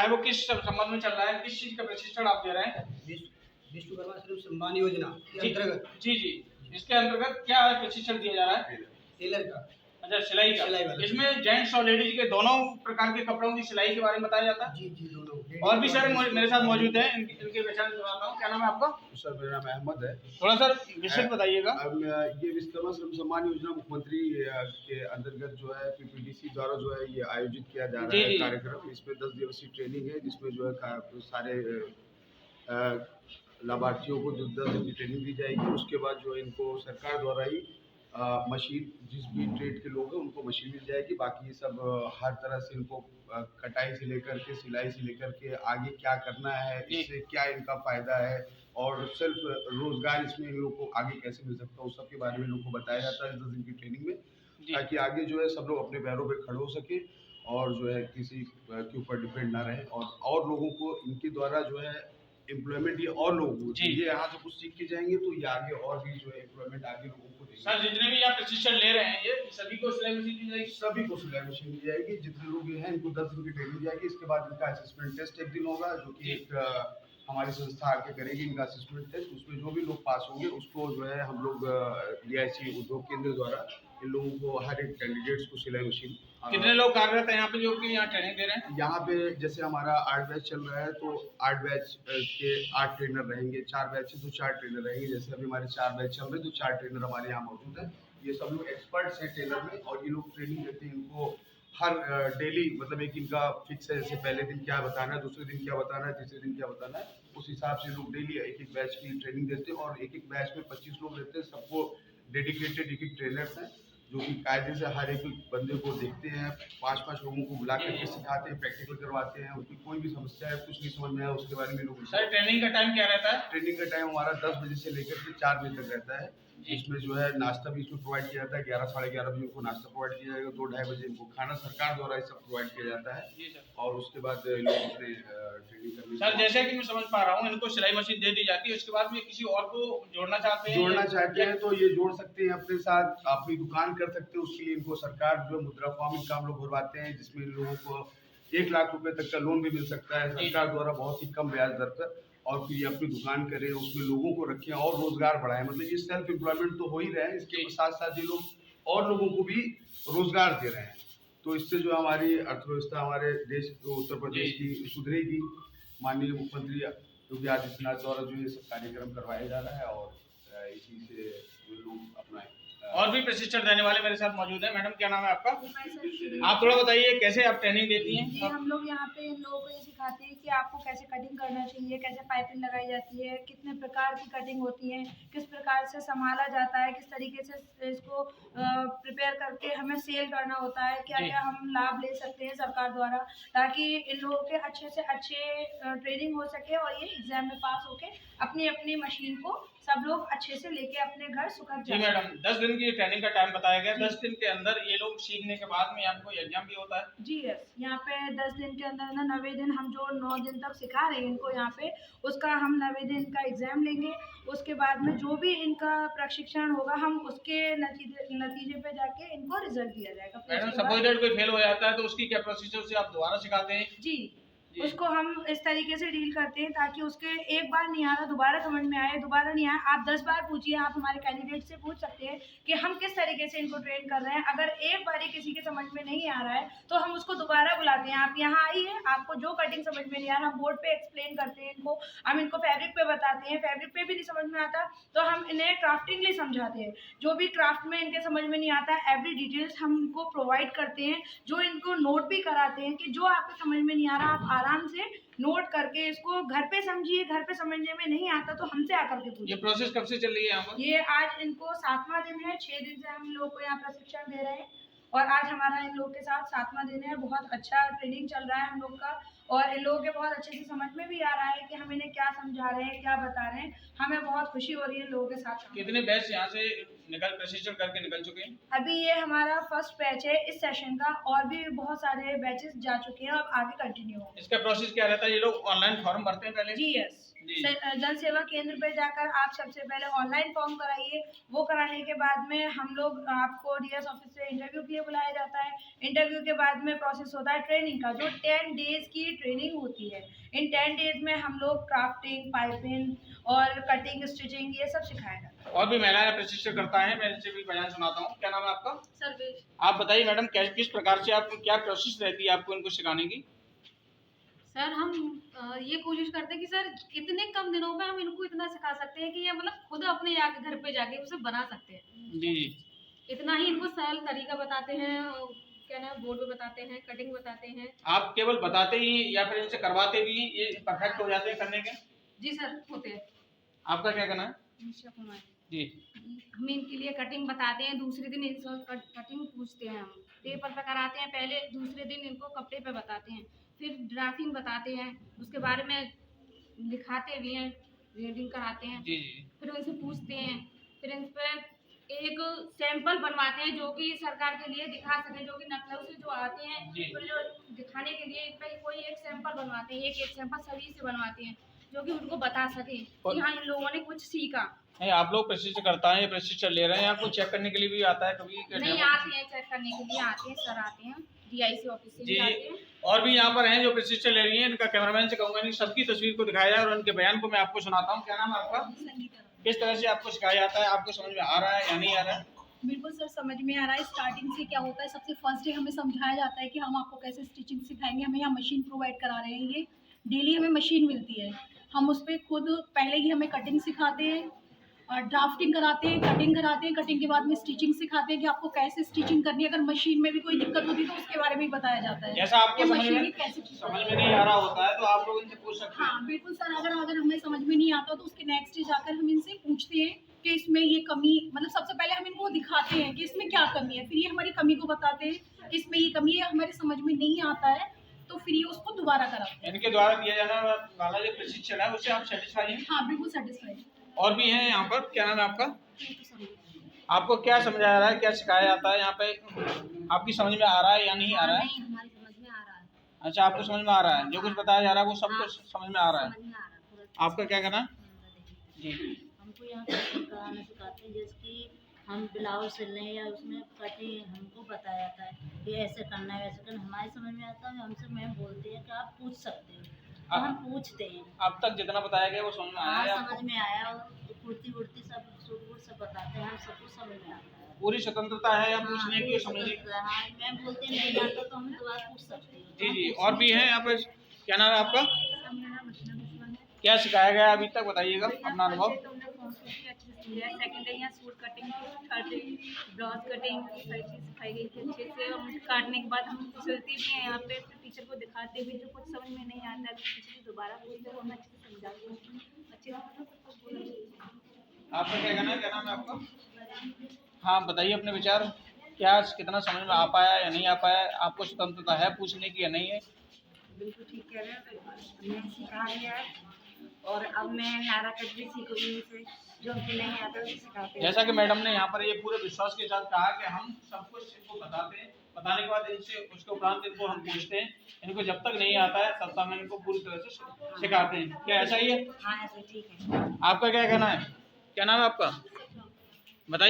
वो किस संबंध में चल रहा है, किस चीज का प्रशिक्षण आप दे रहे हैं? विश्वकर्मा श्रम सम्मान योजना के अंतर्गत। जी जी, इसके अंतर्गत क्या प्रशिक्षण दिया जा रहा है? टेलर का। अच्छा, सिलाई का। सिलाई वाला। इसमें जेंट्स और लेडीज के दोनों प्रकार के कपड़ों की सिलाई के बारे में बताया जाता है? जी जी, दोनों। और भी सर मेरे साथ मौजूद है, इनके पहचान करवाता हूँ। क्या नाम है आपका? सर मेरा नाम अहमद है। थोड़ा सर विस्तृत बताइएगा। अब ये विश्वकर्मा श्रम सम्मान योजना मुख्यमंत्री के अंतर्गत जो है पीपीडीसी द्वारा जो है ये आयोजित किया जा रहा है कार्यक्रम। इसमें 10 दिवसीय ट्रेनिंग है, जिसमें जो है सारे लाभार्थियों को 10 दिन की ट्रेनिंग दी जाएगी। उसके बाद जो है इनको सरकार द्वारा ही मशीन, जिस भी ट्रेड के लोग हैं उनको मशीन मिल जाएगी। बाकी ये सब हर तरह से इनको कटाई से लेकर के सिलाई से लेकर के आगे क्या करना है, इससे क्या इनका फायदा है और सिर्फ रोजगार इसमें इन लोग को आगे कैसे मिल सकता है, उस सब के बारे में लोग को बताया जाता है 10 दिन की ट्रेनिंग में, ताकि आगे जो है सब लोग अपने पैरों पे खड़े हो सके और जो है किसी के ऊपर डिपेंड ना रहे और लोगों को इनके द्वारा जो है एम्प्लॉयमेंट ये और लोगों को, ये यहाँ से कुछ सीख के जाएंगे तो ये आगे और भी जो है एम्प्लॉयमेंट आगे लोगों को देंगे। सर जितने भी आप प्रशिक्षण ले रहे हैं ये सभी को सिलाई मशीन दी जाएगी? सभी को सिलाई मशीन दी जाएगी। जितने लोग हैं इनको 10 दिन की ट्रेनिंग दी जाएगी। इसके बाद इनका असेसमेंट टेस्ट एक दिन होगा, जो कि एक हमारी संस्था आके करेगी इनका असेसमेंट टेस्ट। उसमें जो भी लोग पास होंगे उसको जो है हम लोग DIC उद्योग केंद्र द्वारा इन लोगों को हर एक कैंडिडेट्स को सिलाई मशीन। कितने लोग कार्यरत हैं यहाँ पे जो कि यहाँ ट्रेनिंग दे रहे हैं? यहाँ पे जैसे हमारा 8 बैच चल रहा है तो 8 बैच के 8 ट्रेनर रहेंगे। 4 बैच है तो 4 ट्रेनर रहेंगे। जैसे अभी हमारे 4 बैच चल रहे हैं तो 4 ट्रेनर हमारे यहाँ मौजूद है। ये सब लोग एक्सपर्ट्स हैं टेलर में और ये लोग ट्रेनिंग देते हैं इनको हर डेली, मतलब एक इनका फिक्स है, जैसे पहले दिन क्या बताना है, दूसरे दिन क्या बताना है, तीसरे दिन क्या बताना है, उस हिसाब से लोग डेली एक एक बैच की ट्रेनिंग देते हैं और एक एक बैच में 25 लोग रहते हैं। सबको डेडिकेटेड एक ट्रेनर्स हैं जो कि कायदे से हर एक बंदे को देखते हैं, 5-5 लोगों को बुला करके सिखाते हैं, प्रैक्टिकल करवाते हैं। उनकी कोई भी समस्या है, कुछ नहीं समझ में आया उसके बारे में लोग। सर ट्रेनिंग का टाइम क्या रहता है? ट्रेनिंग का टाइम हमारा 10 बजे से लेकर के 4 बजे तक रहता है। इसमें जो है नाश्ता भी इसमें प्रोवाइड किया जाता है। 11-11:30 बजे उनको नाश्ता प्रोवाइड किया जाएगा। 2-2:30 बजे इनको खाना सरकार द्वारा ये सब प्रोवाइड किया जाता है और उसके बाद लोग अपने ट्रेनिंग करने। सर जैसे कि मैं समझ पा रहा हूँ इनको सिलाई मशीन दे दी जाती है, उसके बाद में किसी और को जोड़ना चाहते हैं तो ये जोड़ सकते हैं अपने साथ, अपनी दुकान कर सकते हैं। उसके लिए इनको सरकार जो मुद्रा फॉर्म इनका हम लोग भरवाते हैं, जिसमें इन लोगों को 1 लाख रुपए तक का लोन भी मिल सकता है सरकार द्वारा बहुत ही कम ब्याज दर पर। और फिर ये अपनी दुकान करें, उसमें लोगों को रखें और रोजगार बढ़ाएं। मतलब ये सेल्फ एम्प्लॉयमेंट तो हो ही रहे हैं, इसके साथ साथ ये लोग और लोगों को भी रोजगार दे रहे हैं। तो इससे जो हमारी अर्थव्यवस्था हमारे देश उत्तर प्रदेश की सुधरेगी। माननीय मुख्यमंत्री योगी आदित्यनाथ द्वारा जो ये सब कार्यक्रम करवाया जा रहा है और इसी से जो लोग अपना और भी प्रशिक्षण देने वाले मेरे साथ मौजूद है। मैडम क्या नाम है आपका? आप थोड़ा बताइए कैसे आप ट्रेनिंग देती हैं? जी, हम लोग यहाँ पे इन लोगों को ये सिखाते हैं कि आपको कैसे कटिंग करना चाहिए, कैसे पाइपिंग लगाई जाती है, कितने प्रकार की कटिंग होती है, किस प्रकार से संभाला जाता है, किस तरीके से इसको प्रिपेयर करके हमें सेल करना होता है, क्या क्या हम लाभ ले सकते हैं सरकार द्वारा, ताकि इन लोगों के अच्छे से अच्छे ट्रेनिंग हो सके और ये एग्जाम में पास होके अपनी अपनी मशीन को सब लोग अच्छे से लेके अपने घर सुखद जी मैडम, 10 दिन की ट्रेनिंग का टाइम बताया गया। 10 दिन के अंदर ये लोग सीखने के बाद में आपको एग्जाम भी होता है? जी यस, यहाँ पे 10 दिन के अंदर ना 90 दिन हम जो 9 दिन तक सिखा रहे हैं इनको यहाँ पे, उसका हम 90 दिन का एग्जाम लेंगे। उसके बाद में जो भी इनका प्रशिक्षण होगा हम उसके नतीजे पे जाके इनको रिजल्ट दिया जाएगा। मैडम सपोज दैट कोई फेल हो जाता है तो उसकी क्या प्रोसीजर से आप दोबारा सिखाते हैं? जी, उसको हम इस तरीके से डील करते हैं ताकि उसके एक बार नहीं आ रहा दोबारा समझ में आए, दोबारा नहीं आए आप 10 बार पूछिए। आप हमारे कैंडिडेट से पूछ सकते हैं कि हम किस तरीके से इनको ट्रेन कर रहे हैं। अगर एक बार ही किसी के समझ में नहीं आ रहा है तो हम उसको दोबारा बुलाते हैं, आप यहाँ आइए, आपको जो कटिंग समझ में नहीं आ रहा हम बोर्ड पे एक्सप्लेन करते हैं इनको, हम इनको फैब्रिक पे बताते हैं। फैब्रिक पे भी नहीं समझ में आता तो हम इन्हें क्राफ्टिंगली समझाते हैं। जो भी क्राफ्ट में इनके समझ में नहीं आता एवरी डिटेल्स हम इनको प्रोवाइड करते हैं, जो इनको नोट भी कराते हैं कि जो आपको समझ में नहीं आ रहा आप आराम से नोट करके इसको घर पे समझिए। घर पे समझने में नहीं आता तो हमसे आकर के पूछिए। ये प्रोसेस कब से चल रही है यहाँ पर? ये आज इनको 7वां दिन है, 6 दिन से हम लोग को यहाँ प्रशिक्षण दे रहे हैं और आज हमारा इन लोग के साथ 7वां दिन है। बहुत अच्छा ट्रेनिंग चल रहा है हम लोग का और इन लोगों के बहुत अच्छे से समझ में भी आ रहा है कि हम इन्हें क्या समझा रहे हैं, क्या बता रहे हैं। हमें बहुत खुशी हो रही है लोगों के साथ। कितने बैच यहाँ से प्रशिक्षण करके निकल चुके हैं? अभी ये हमारा फर्स्ट बैच है इस सेशन का, और भी बहुत सारे बैचेस जा चुके हैं और आगे कंटिन्यू होंगे। इसका प्रोसेस क्या रहता है? ये लोग ऑनलाइन फॉर्म भरते हैं पहले? जी यस, जन सेवा केंद्र पे जाकर आप सबसे पहले ऑनलाइन फॉर्म कराइए। वो कराने के बाद में हम लोग आपको डीएस ऑफिस से इंटरव्यू के लिए बुलाया जाता है। इंटरव्यू के बाद में प्रोसेस होता है ट्रेनिंग का, जो 10 डेज की ट्रेनिंग होती है। इन 10 डेज में हम लोग क्राफ्टिंग, पाइपिंग और कटिंग, स्टिचिंग ये सब सिखाया जाता है। और भी महिलाएं प्रशिक्षण करता है, मैं इनसे भी बयान सुनाता हूँ। क्या नाम है आपका? सर्वेश। आप बताइए मैडम, किस प्रकार से आपको क्या प्रोसेस रहती है आपको इनको सिखाने की? सर हम ये कोशिश करते हैं कि सर इतने कम दिनों में हम इनको इतना सिखा सकते हैं कि ये मतलब खुद अपने घर पे जाके उसे बना सकते हैं। जी। इतना ही इनको सरल तरीका बताते हैं, क्या नाम, बोर्ड पे बताते हैं, कटिंग बताते हैं। आप केवल बताते ही या फिर इनसे करवाते भी ये परफेक्ट हो जाते हैं करने के? जी सर, होते हैं। आपका क्या कहना है? निशा कुमार जी। हम इनके लिए कटिंग बताते हैं, दूसरे दिन इनसे कटिंग पूछते हैं, हम पेपर पे कराते हैं पहले, दूसरे दिन इनको कपड़े पे बताते हैं, फिर ड्राफ्टिंग बताते हैं, उसके बारे में लिखाते भी हैं, रीडिंग कराते हैं, जी जी। फिर उनसे पूछते हैं, फिर इन पर एक सैंपल बनवाते हैं जो कि सरकार के लिए दिखा सके, जो कि लखनऊ से जो आते हैं जी। फिर जो दिखाने के लिए इन पर कोई एक सैंपल बनवाते हैं, एक सैंपल सभी से बनवाते हैं जो कि उनको बता सके कि हाँ इन लोगों ने कुछ सीखा। नहीं, आप लोग प्रशिक्षण करता है, ये प्रशिक्षण ले रहे हैं, आपको चेक करने के लिए भी आता है कभी? नहीं, आते हैं चेक करने के लिए, आते हैं सर, आते हैं डीआईसी ऑफिस से भी जी। आते हैं। और भी यहाँ पर हैं जो प्रशिक्षण ले रही हैं, इनका कैमरामैन से कहूंगा नहीं सबकी तस्वीर को दिखाया जाए और उनके बयान को मैं आपको सुनाता हूँ। क्या नाम है आपका? किस तरह से आपको सिखाया जाता है, आपको समझ में आ रहा है या नहीं आ रहा है? बिल्कुल सर, समझ में आ रहा है। स्टार्टिंग से क्या होता है, सबसे फर्स्ट डे हमें समझाया जाता है कि हम आपको कैसे स्टिचिंग सिखाएंगे। हमें यहाँ मशीन प्रोवाइड करा रहे हैं, ये डेली हमें मशीन मिलती है। हम उस पर खुद पहले ही हमें कटिंग सिखाते हैं और ड्राफ्टिंग कराते हैं, कटिंग कराते हैं, कटिंग के बाद में स्टिचिंग सिखाते हैं कि आपको कैसे स्टिचिंग करनी है। अगर मशीन में भी कोई दिक्कत होती है तो उसके बारे में भी बताया जाता है। जैसा आपको कि समझ मशीन में की कैसे समझ में नहीं आ रहा होता है तो आप लोग इनसे पूछ सकते हैं। हाँ बिल्कुल सर, अगर हमें समझ में नहीं आता तो उसके नेक्स्ट डे जाकर हम इनसे पूछते हैं कि इसमें ये कमी, मतलब सबसे पहले हम इनको दिखाते हैं कि इसमें क्या कमी है, फिर ये हमारी कमी को बताते हैं, इसमें ये कमी है, हमारे समझ में नहीं आता है तो फिर ये उसको दोबारा कराते हैं। इनके द्वारा दिया जाने वाला जो प्रशिक्षण है उससे आप सेटिस्फाई हैं? हाँ बिल्कुल सेटिस्फाइड। और भी हैं यहाँ पर। क्या नाम है आपका? आपको क्या समझाया जा रहा है, क्या सिखाया जाता है यहाँ पे? आपकी समझ में आ रहा है या नहीं आ रहा है? नहीं, हमारी समझ में आ रहा है। अच्छा, आपको समझ में आ रहा है, जो कुछ बताया जा रहा है वो सब कुछ समझ में आ रहा है। समझ में आ रहा है पूरा। आपका क्या कहना है? जी। हमको यहाँ कटिंग कराना सिखाते हैं, जैसे कि हम ब्लाउज सिल रहे हैं या उसमें कटिंग हमको बताया जाता है कि ऐसे करना है वैसे करना। हमारे समझ में आता है, हमसे मैम बोलते हैं कि आप पूछ सकते हो, तो हम पूछते हैं। अब तक जितना बताया गया वो समझ में आया हाँ है आपको? समझ में आया, और कुर्ती वुर्ती सब सूट वूट सब बताते हैं, हम सबको समझ में आता है। पूरी स्वतंत्रता है या पूछने की, समझने की? हाँ मैम बोलते हैं नहीं आता तो हम दोबारा पूछ सकते हैं। जी जी। और भी हैं यहाँ पे। क्या नाम है आपका? क्या सिखाया गया अभी तक, बताइएगा अपना अनुभव। सेकंड डे यहाँ suit cutting, third day blouse cutting, सारी चीज़ सिखाई गई थी अच्छे से। हम काटने के बाद हम सिलती भी हैं यहाँ पे, फिर टीचर को दिखाते भी, जो कुछ समझ में नहीं आता है तो टीचर से दोबारा पूछते हैं, हम अच्छे से समझाते हैं अच्छे से। आपका क्या कहना है, क्या नाम है आपका? हाँ बताइए अपने विचार, क्या कितना समझ में आ पाया या नहीं आ पाया, आपको स्वतंत्रता है पूछने की या नहीं है? बिल्कुल ठीक कह रहे हैं, हमने सिखा दिया है और अब मैं नारा कट भी सीखूंगी इनसे, जो हमको नहीं आता उसे सिखाते हैं। जैसा कि मैडम ने यहाँ पर ये पूरे विश्वास के साथ कहा कि हम सब कुछ इनको बताते हैं, बताने के बाद इनसे उसके उपरांत इनको हम पूछते हैं, इनको जब तक नहीं आता है तब तक हम इनको पूरी तरह से सिखाते हैं। क्या ऐसा ही है? हाँ ऐसे ठीक है। आपका क्या कहना है, क्या नाम है आपका, बताइए।